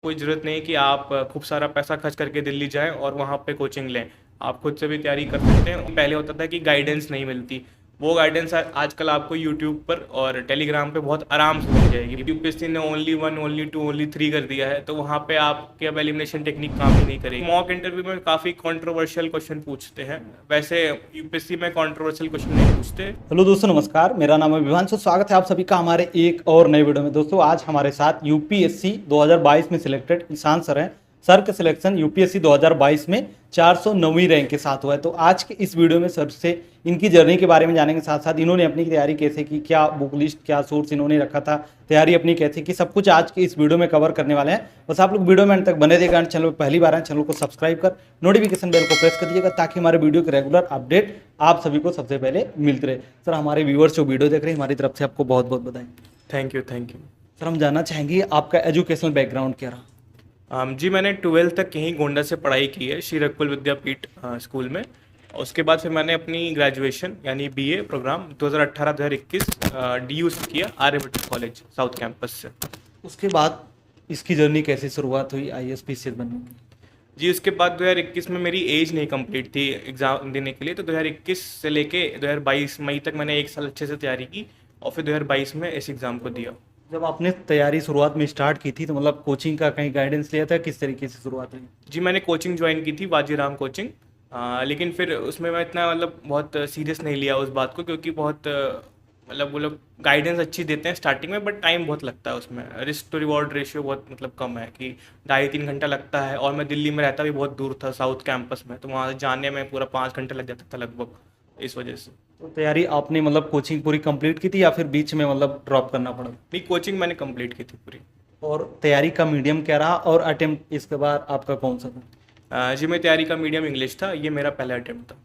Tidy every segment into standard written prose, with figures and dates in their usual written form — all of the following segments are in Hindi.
कोई ज़रूरत नहीं कि आप खूब सारा पैसा खर्च करके दिल्ली जाएँ और वहाँ पे कोचिंग लें। आप खुद से भी तैयारी कर सकते हैं। पहले होता था कि गाइडेंस नहीं मिलती, वो गाइडेंस आजकल आपको यूट्यूब पर और टेलीग्राम पे बहुत आराम से मिल जाएगी। यूपीएससी ने ओनली 1, ओनली 2, ओनली 3 कर दिया है, तो वहाँ पे आपकी अब एलिमिनेशन टेक्निक काम ही नहीं करेगी। मॉक इंटरव्यू में काफ़ी कंट्रोवर्शियल क्वेश्चन पूछते हैं, वैसे यूपीएससी में कंट्रोवर्शियल क्वेश्चन नहीं पूछते। हेलो दोस्तों, नमस्कार। मेरा नाम है विभांशु। स्वागत है आप सभी का हमारे एक और नए वीडियो में। दोस्तों, आज हमारे साथ यूपीएससी 2022 में सिलेक्टेड ईशान सर हैं। सर का सिलेक्शन यूपीएससी 2022 में 409वीं रैंक के साथ हुआ है। तो आज के इस वीडियो में सर से इनकी जर्नी के बारे में जानेंगे, साथ साथ इन्होंने अपनी तैयारी कैसे की, क्या बुक लिस्ट, क्या सोर्स इन्होंने रखा था, तैयारी अपनी कैसे की, सब कुछ आज के इस वीडियो में कवर करने वाले हैं। बस आप लोग वीडियो में अंत तक बने रहिएगा। चैनल पर पहली बार है, चैनल को सब्सक्राइब कर नोटिफिकेशन बेल को प्रेस कर दीजिएगा ताकि हमारे वीडियो के रेगुलर अपडेट आप सभी को सबसे पहले मिलते रहे। सर, हमारे व्यूअर्स जो वीडियो देख रहे हैं, हमारी तरफ से आपको बहुत बहुत बधाई। Thank you, thank you. Sir, हम जानना चाहेंगे आपका एजुकेशनल बैकग्राउंड क्या रहा। जी, मैंने 12th तक यहीं गोंडा से पढ़ाई की है, श्री रघुकुल विद्यापीठ स्कूल में। उसके बाद फिर मैंने अपनी ग्रेजुएशन यानी बीए प्रोग्राम 2018-2021 डीयू से किया, आर्यभट्ट कॉलेज साउथ कैंपस से। उसके बाद इसकी जर्नी कैसे शुरुआत हुई आईएएस पीसीएस बनने की। जी, उसके बाद 2021 में मेरी एज नहीं कंप्लीट थी एग्ज़ाम देने के लिए, तो 2021 से लेके 2022 मई तक मैंने 1 साल अच्छे से तैयारी की और फिर 2022 में इस एग्ज़ाम को दिया। जब आपने तैयारी शुरुआत में स्टार्ट की थी तो मतलब कोचिंग का कहीं गाइडेंस लिया था, किस तरीके से शुरुआत हुई। जी, मैंने कोचिंग ज्वाइन की थी, बाजीराम कोचिंग। लेकिन फिर उसमें मैं इतना मतलब बहुत सीरियस नहीं लिया उस बात को, क्योंकि बहुत मतलब वो लोग गाइडेंस अच्छी देते हैं स्टार्टिंग में, बट टाइम बहुत लगता है उसमें। रिस्क टू रिवॉर्ड रेशियो बहुत मतलब कम है कि 2.5-3 घंटा लगता है, और मैं दिल्ली में रहता भी बहुत दूर था साउथ कैंपस में, तो वहाँ जाने में पूरा 5 घंटे लग जाता था लगभग, इस वजह से। तो तैयारी आपने मतलब कोचिंग पूरी कंप्लीट की थी या फिर बीच में मतलब ड्रॉप करना पड़ा। नहीं, कोचिंग मैंने कंप्लीट की थी पूरी। और तैयारी का मीडियम क्या रहा और अटेम्प्ट इसके बाद आपका कौन सा था। जी, मेरी तैयारी का मीडियम इंग्लिश था, ये मेरा पहला अटेम्प्ट था।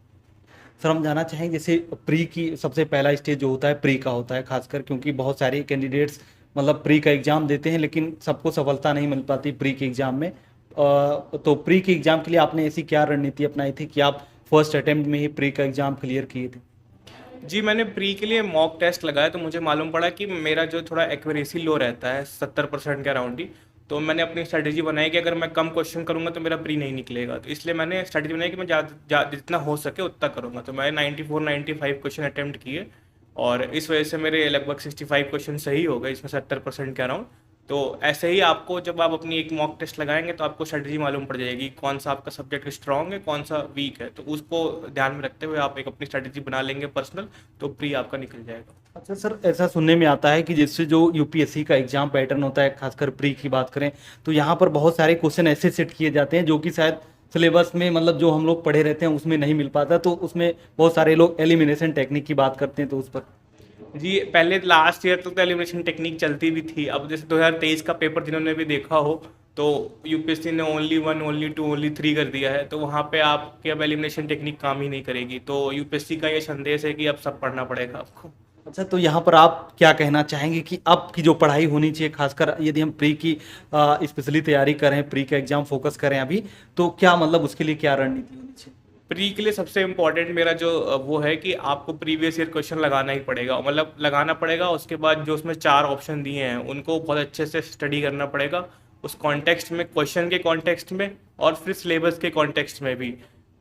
सर, हम जानना चाहेंगे जैसे प्री की सबसे पहला स्टेज जो होता है प्री का होता है, खासकर क्योंकि बहुत सारे कैंडिडेट्स मतलब प्री का एग्ज़ाम देते हैं लेकिन सबको सफलता नहीं मिल पाती प्री के एग्ज़ाम में। तो प्री के एग्ज़ाम के लिए आपने ऐसी क्या रणनीति अपनाई थी कि आप फर्स्ट अटेम्प्ट में ही प्री का एग्ज़ाम क्लियर किए थे। जी, मैंने प्री के लिए मॉक टेस्ट लगाया, तो मुझे मालूम पड़ा कि मेरा जो थोड़ा एक्यूरेसी लो रहता है 70% के अराउंड ही। तो मैंने अपनी स्ट्रैटेजी बनाई कि अगर मैं कम क्वेश्चन करूँगा तो मेरा प्री नहीं निकलेगा, तो इसलिए मैंने स्ट्रैटेजी बनाई कि मैं जितना हो सके उतना करूँगा। तो मैंने 94-95 क्वेश्चन अटेम्प्ट किए, और इस वजह से मेरे लगभग 65 क्वेश्चन सही हो गए, इसमें 70% के अराउंड। तो ऐसे ही आपको जब आप अपनी एक मॉक टेस्ट लगाएंगे तो आपको स्ट्रेटजी मालूम पड़ जाएगी कौन सा आपका सब्जेक्ट स्ट्रांग है, कौन सा वीक है, तो उसको ध्यान में रखते हुए आप एक अपनी स्ट्रेटजी बना लेंगे पर्सनल, तो प्री आपका निकल जाएगा। अच्छा सर, ऐसा सुनने में आता है कि जिससे जो यूपीएससी का एग्जाम पैटर्न होता है, खासकर प्री की बात करें तो यहाँ पर बहुत सारे क्वेश्चन ऐसे सेट किए जाते हैं जो कि शायद सिलेबस में मतलब जो हम लोग पढ़े रहते हैं उसमें नहीं मिल पाता, तो उसमें बहुत सारे लोग एलिमिनेशन टेक्निक की बात करते हैं, तो उस पर। जी, पहले लास्ट ईयर तक तो एलिमिनेशन टेक्निक चलती भी थी। अब जैसे 2023 का पेपर जिन्होंने भी देखा हो, तो यूपीएससी ने ओनली 1, ओनली 2, ओनली 3 कर दिया है, तो वहाँ पे आपके अब एलिमिनेशन टेक्निक काम ही नहीं करेगी। तो यूपीएससी का ये संदेश है कि अब सब पढ़ना पड़ेगा आपको। अच्छा, तो यहाँ पर आप क्या कहना चाहेंगे कि अब की जो पढ़ाई होनी चाहिए, खासकर यदि हम प्री की स्पेशली तैयारी करें, प्री का एग्जाम फोकस करें अभी, तो क्या मतलब उसके लिए क्या रणनीति होनी चाहिए। प्री के लिए सबसे इम्पोर्टेंट मेरा जो वो है कि आपको प्रीवियस ईयर क्वेश्चन लगाना ही पड़ेगा, मतलब लगाना पड़ेगा। उसके बाद जो उसमें 4 ऑप्शन दिए हैं उनको बहुत अच्छे से स्टडी करना पड़ेगा, उस कॉन्टेक्स्ट में, क्वेश्चन के कॉन्टेक्स्ट में, और फिर सिलेबस के कॉन्टेक्स्ट में भी।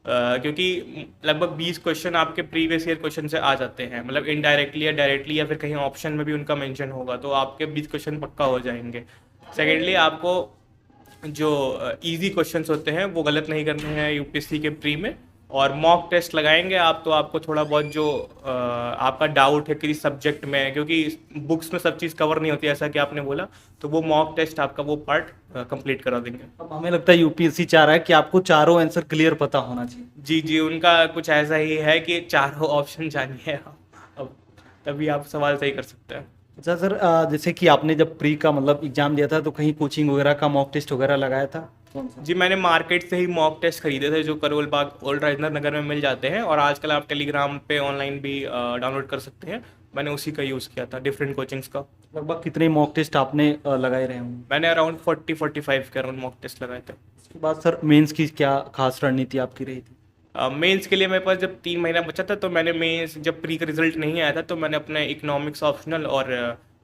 क्योंकि लगभग 20 क्वेश्चन आपके प्रीवियस ईयर क्वेश्चन से आ जाते हैं, मतलब इनडायरेक्टली या डायरेक्टली, या फिर कहीं ऑप्शन में भी उनका मेंशन होगा, तो आपके 20 क्वेश्चन पक्का हो जाएंगे। सेकेंडली, आपको जो इजी क्वेश्चंस होते हैं वो गलत नहीं करने हैं यूपीएससी के प्री में। और मॉक टेस्ट लगाएंगे आप, तो आपको थोड़ा बहुत जो आपका डाउट है किसी सब्जेक्ट में, क्योंकि बुक्स में सब चीज़ कवर नहीं होती ऐसा कि आपने बोला, तो वो मॉक टेस्ट आपका वो पार्ट कंप्लीट करा देंगे। अब हमें लगता है यूपीएससी चाह रहा है कि आपको चारों आंसर क्लियर पता होना चाहिए। जी जी, उनका कुछ ऐसा ही है कि चारों ऑप्शन जानिए आप, अब तभी आप सवाल सही कर सकते हैं। अच्छा सर, जैसे कि आपने जब प्री का मतलब एग्जाम दिया था तो कहीं कोचिंग वगैरह का मॉक टेस्ट वगैरह लगाया था, कौन सा। जी, मैंने मार्केट से ही मॉक टेस्ट खरीदे थे जो करोल बाग ओल्ड राजेंद्र नगर में मिल जाते हैं, और आजकल आप टेलीग्राम पे ऑनलाइन भी डाउनलोड कर सकते हैं। मैंने उसी का यूज़ किया था, डिफरेंट कोचिंग्स का। लगभग कितने मॉक टेस्ट आपने लगाए रहे होंगे। मैंने अराउंड 40-45 के अराउंड मॉक टेस्ट लगाए थे। उसके बाद सर मेंस की क्या खास रणनीति आपकी रही थी। मेंस के लिए मेरे पास जब 3 महीना बचा था, तो मैंने मेंस जब प्री का रिजल्ट नहीं आया था, तो मैंने अपने इकोनॉमिक्स ऑप्शनल और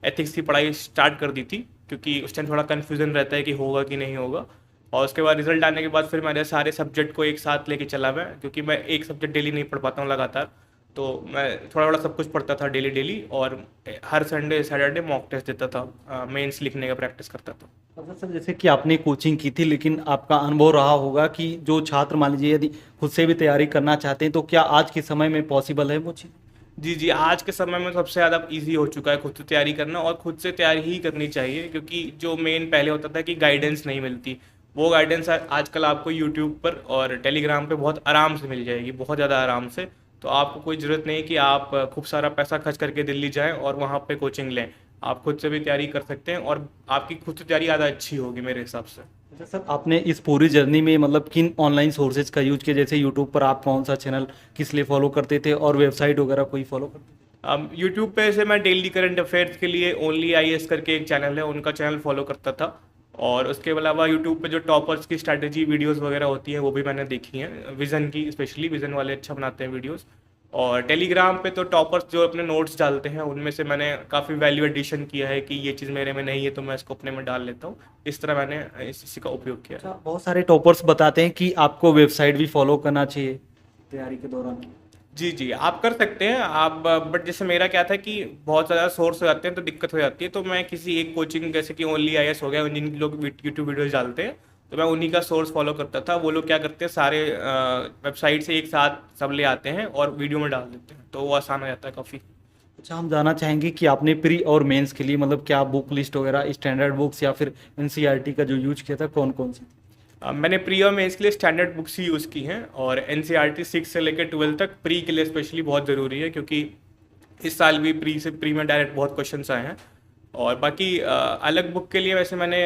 एथिक्स की पढ़ाई स्टार्ट कर दी थी, क्योंकि उस टाइम थोड़ा कन्फ्यूज़न रहता है कि होगा कि नहीं होगा। और उसके बाद रिजल्ट आने के बाद फिर मैंने सारे सब्जेक्ट को एक साथ लेके चला मैं, क्योंकि मैं एक सब्जेक्ट डेली नहीं पढ़ पाता हूँ लगातार। तो मैं थोड़ा थोड़ा सब कुछ पढ़ता था डेली डेली, और हर संडे सैटरडे मॉक टेस्ट देता था, मेंस लिखने का प्रैक्टिस करता था। अच्छा सर, जैसे कि आपने कोचिंग की थी, लेकिन आपका अनुभव रहा होगा कि जो छात्र मान लीजिए यदि खुद से भी तैयारी करना चाहते हैं तो क्या आज के समय में पॉसिबल है वो चीज़? जी जी, आज के समय में सबसे ज़्यादा इजी हो चुका है खुद से तैयारी करना, और खुद से तैयारी ही करनी चाहिए, क्योंकि जो मेन पहले होता था कि गाइडेंस नहीं मिलती, वो गाइडेंस आजकल आपको यूट्यूब पर और टेलीग्राम पे बहुत आराम से मिल जाएगी, बहुत ज़्यादा आराम से। तो आपको कोई ज़रूरत नहीं कि आप खूब सारा पैसा खर्च करके दिल्ली जाएं और वहाँ पे कोचिंग लें। आप खुद से भी तैयारी कर सकते हैं, और आपकी खुद से तैयारी ज़्यादा अच्छी होगी मेरे हिसाब से। अच्छा सर, आपने इस पूरी जर्नी में मतलब किन ऑनलाइन सोर्सेज का यूज किया? जैसे यूट्यूब पर आप कौन सा चैनल किस लिए फॉलो करते थे, और वेबसाइट वगैरह कोई फॉलो करते थे? यूट्यूब पे से मैं डेली करंट अफेयर्स के लिए ओनली आईएएस करके एक चैनल है, उनका चैनल फॉलो करता था। और उसके अलावा यूट्यूब पे जो टॉपर्स की स्ट्रैटेजी वीडियोस वगैरह होती हैं वो भी मैंने देखी हैं, विज़न की, स्पेशली विज़न वाले अच्छा बनाते हैं वीडियोस। और टेलीग्राम पे तो टॉपर्स जो अपने नोट्स डालते हैं, उनमें से मैंने काफ़ी वैल्यू एडिशन किया है कि ये चीज़ मेरे में नहीं है तो मैं इसको अपने में डाल लेता हूँ। इस तरह मैंने इसी का उपयोग किया है। अच्छा, बहुत सारे टॉपर्स बताते हैं कि आपको वेबसाइट भी फॉलो करना चाहिए तैयारी के दौरान। जी जी, आप कर सकते हैं आप, बट जैसे मेरा क्या था कि बहुत ज़्यादा सोर्स हो जाते हैं तो दिक्कत हो जाती है, तो मैं किसी एक कोचिंग, जैसे कि ओनली आईएएस हो गया, जिन लोग यूट्यूब वीडियोस डालते हैं, तो मैं उन्हीं का सोर्स फॉलो करता था। वो लोग क्या करते हैं, सारे वेबसाइट से एक साथ सब ले आते हैं और वीडियो में डाल देते हैं, तो वो आसान हो जाता है काफ़ी। अच्छा, हम जानना चाहेंगे कि आपने प्री और मेंस के लिए मतलब क्या बुक लिस्ट वगैरह, स्टैंडर्ड बुक्स या फिर एनसीईआरटी का जो यूज किया था, कौन कौन सी? मैंने प्री और मेंस के लिए स्टैंडर्ड बुक्स ही यूज़ की हैं, और एनसीईआरटी 6 से लेकर 12 तक प्री के लिए स्पेशली बहुत ज़रूरी है, क्योंकि इस साल भी प्री में डायरेक्ट बहुत क्वेश्चंस आए हैं। और बाकी अलग बुक के लिए वैसे मैंने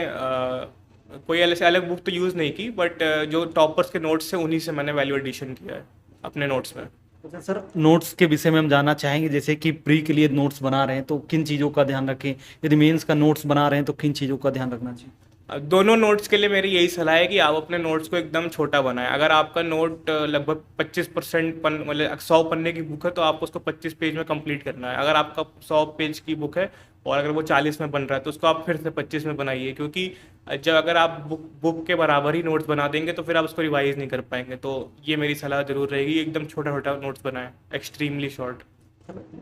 कोई ऐसे अलग बुक तो यूज़ नहीं की, बट जो टॉपर्स के नोट्स हैं उन्हीं से मैंने वैल्यू एडिशन किया है अपने नोट्स में। अच्छा सर, नोट्स के विषय में हम जानना चाहेंगे, जैसे कि प्री के लिए नोट्स बना रहे हैं तो किन चीज़ों का ध्यान रखें, यदि मेंस का नोट्स बना रहे हैं तो किन चीज़ों का ध्यान रखना चाहिए? दोनों नोट्स के लिए मेरी यही सलाह है कि आप अपने नोट्स को एकदम छोटा बनाएं। अगर आपका नोट लगभग 25% मतलब 100 पन्ने की बुक है, तो आपको उसको 25 पेज में कंप्लीट करना है। अगर आपका 100 पेज की बुक है और अगर वो 40 में बन रहा है, तो उसको आप फिर से 25 में बनाइए, क्योंकि जब अगर आप बुक के बराबर ही नोट्स बना देंगे तो फिर आप उसको रिवाइज नहीं कर पाएंगे। तो ये मेरी सलाह ज़रूर रहेगी, एकदम छोटा छोटा नोट्स बनाएं, एक्सट्रीमली शॉर्ट।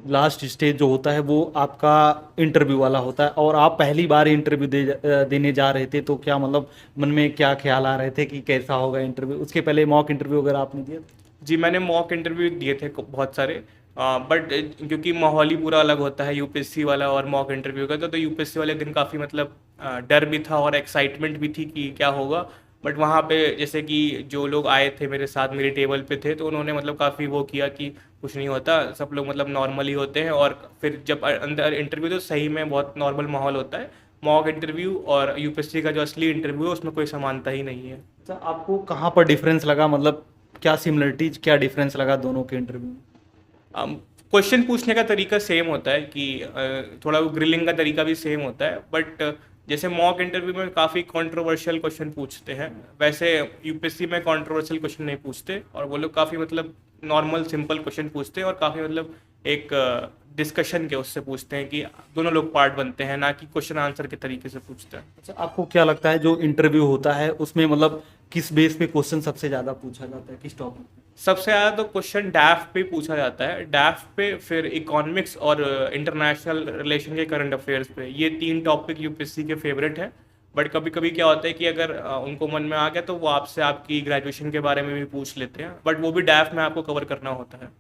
लास्ट स्टेज जो होता है वो आपका इंटरव्यू वाला होता है, और आप पहली बार इंटरव्यू देने जा रहे थे, तो क्या मतलब मन में क्या ख्याल आ रहे थे कि कैसा होगा इंटरव्यू? उसके पहले मॉक इंटरव्यू वगैरह आपने दिया था? जी, मैंने मॉक इंटरव्यू दिए थे बहुत सारे, बट क्योंकि माहौल ही पूरा अलग होता है यूपीएससी वाला और मॉक इंटरव्यू का, तो यूपीएससी वाले दिन काफ़ी मतलब डर भी था और एक्साइटमेंट भी थी कि क्या होगा। बट वहाँ पे जैसे कि जो लोग आए थे मेरे साथ, मेरे टेबल पे थे, तो उन्होंने मतलब काफ़ी वो किया कि कुछ नहीं होता, सब लोग मतलब नॉर्मल ही होते हैं। और फिर जब अंदर इंटरव्यू, तो सही में बहुत नॉर्मल माहौल होता है। मॉक इंटरव्यू और यूपीएससी का जो असली इंटरव्यू है उसमें कोई समानता ही नहीं है। अच्छा, आपको कहाँ पर डिफरेंस लगा, मतलब क्या सिमिलरिटीज, क्या डिफरेंस लगा दोनों के इंटरव्यू में? क्वेश्चन पूछने का तरीका सेम होता है कि थोड़ा ग्रिलिंग का तरीका भी सेम होता है, बट जैसे मॉक इंटरव्यू में काफ़ी कंट्रोवर्शियल क्वेश्चन पूछते हैं, वैसे यूपीएससी में कंट्रोवर्शियल क्वेश्चन नहीं पूछते, और वो लोग काफ़ी मतलब नॉर्मल सिंपल क्वेश्चन पूछते हैं, और काफ़ी मतलब एक डिस्कशन के उससे पूछते हैं कि दोनों लोग पार्ट बनते हैं, ना कि क्वेश्चन आंसर के तरीके से पूछते हैं। अच्छा, आपको क्या लगता है जो इंटरव्यू होता है उसमें मतलब किस बेस पे क्वेश्चन सबसे ज़्यादा पूछा जाता है, किस टॉपिक पे? सबसे ज़्यादा तो क्वेश्चन डैफ पे पूछा जाता है, डैफ पे, फिर इकोनॉमिक्स और इंटरनेशनल रिलेशन के करंट अफेयर्स पे। ये 3 टॉपिक यूपीएससी के फेवरेट हैं। बट कभी कभी क्या होता है कि अगर उनको मन में आ गया तो वो आपसे आपकी ग्रेजुएशन के बारे में भी पूछ लेते हैं, बट वो भी डैफ में आपको कवर करना होता है।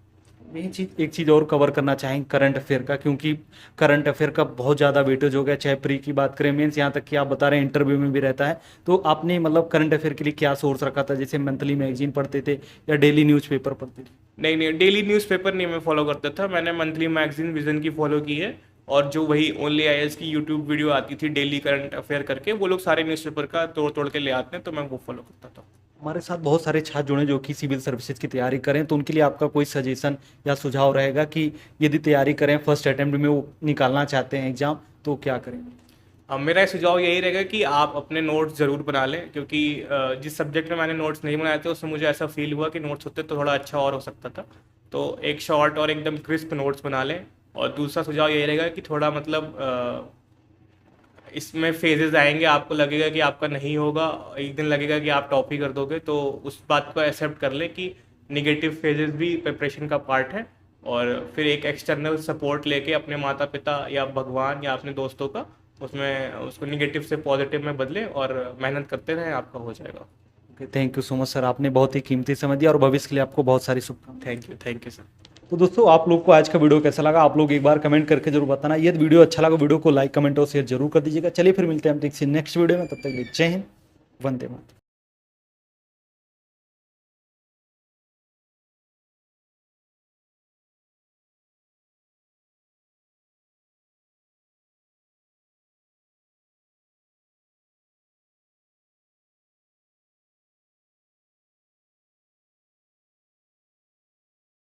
एक चीज़ और कवर करना चाहेंगे करंट अफेयर का, क्योंकि करंट अफेयर का बहुत ज़्यादा वेटेज हो गया, चाहे प्री की बात करें, मीन्स यहाँ तक कि आप बता रहे हैं इंटरव्यू में भी रहता है। तो आपने मतलब करंट अफेयर के लिए क्या सोर्स रखा था, जैसे मंथली मैगजीन पढ़ते थे या डेली न्यूज़पेपर पढ़ते थे? नहीं नहीं, डेली न्यूज़पेपर नहीं मैं फॉलो करता था, मैंने मंथली मैगजीन विजन की फॉलो की है। और जो वही ओनली आईएएस की यूट्यूब वीडियो आती थी डेली करंट अफेयर करके, वो लोग सारे न्यूज़पेपर का तोड़ तोड़ के ले आते हैं, तो मैं वो फॉलो करता था। हमारे साथ बहुत सारे छात्र जुड़े जो कि सिविल सर्विसेज की तैयारी करें, तो उनके लिए आपका कोई सजेशन या सुझाव रहेगा कि यदि तैयारी करें, फर्स्ट अटेम्प्ट में वो निकालना चाहते हैं एग्जाम, तो क्या करें? अब मेरा सुझाव यही रहेगा कि आप अपने नोट्स ज़रूर बना लें, क्योंकि जिस सब्जेक्ट में मैंने नोट्स नहीं बनाए थे उसमें मुझे ऐसा फील हुआ कि नोट्स होते तो थोड़ा अच्छा और हो सकता था। तो एक शॉर्ट और एकदम क्रिस्प नोट्स बना लें। और दूसरा सुझाव यही रहेगा कि थोड़ा मतलब इसमें फेजेस आएंगे, आपको लगेगा कि आपका नहीं होगा, एक दिन लगेगा कि आप टॉप ही कर दोगे, तो उस बात को एक्सेप्ट कर ले कि निगेटिव फेजेस भी प्रिपरेशन का पार्ट है। और फिर एक एक्सटर्नल सपोर्ट लेके अपने माता पिता या भगवान या अपने दोस्तों का, उसमें उसको निगेटिव से पॉजिटिव में बदले और मेहनत करते रहें, आपका हो जाएगा। Thank you so much sir, आपने बहुत ही कीमती समय दिया और भविष्य के लिए आपको बहुत सारी शुभकामनाएं। Thank you sir. तो दोस्तों आप लोग को आज का वीडियो कैसा लगा, आप लोग एक बार कमेंट करके जरूर बताना। ये वीडियो अच्छा लगा, वीडियो को लाइक कमेंट और शेयर जरूर कर दीजिएगा। चलिए फिर मिलते हैं हम नेक्स्ट वीडियो में, तब तक के लिए जय हिंद, वंदे मातरम।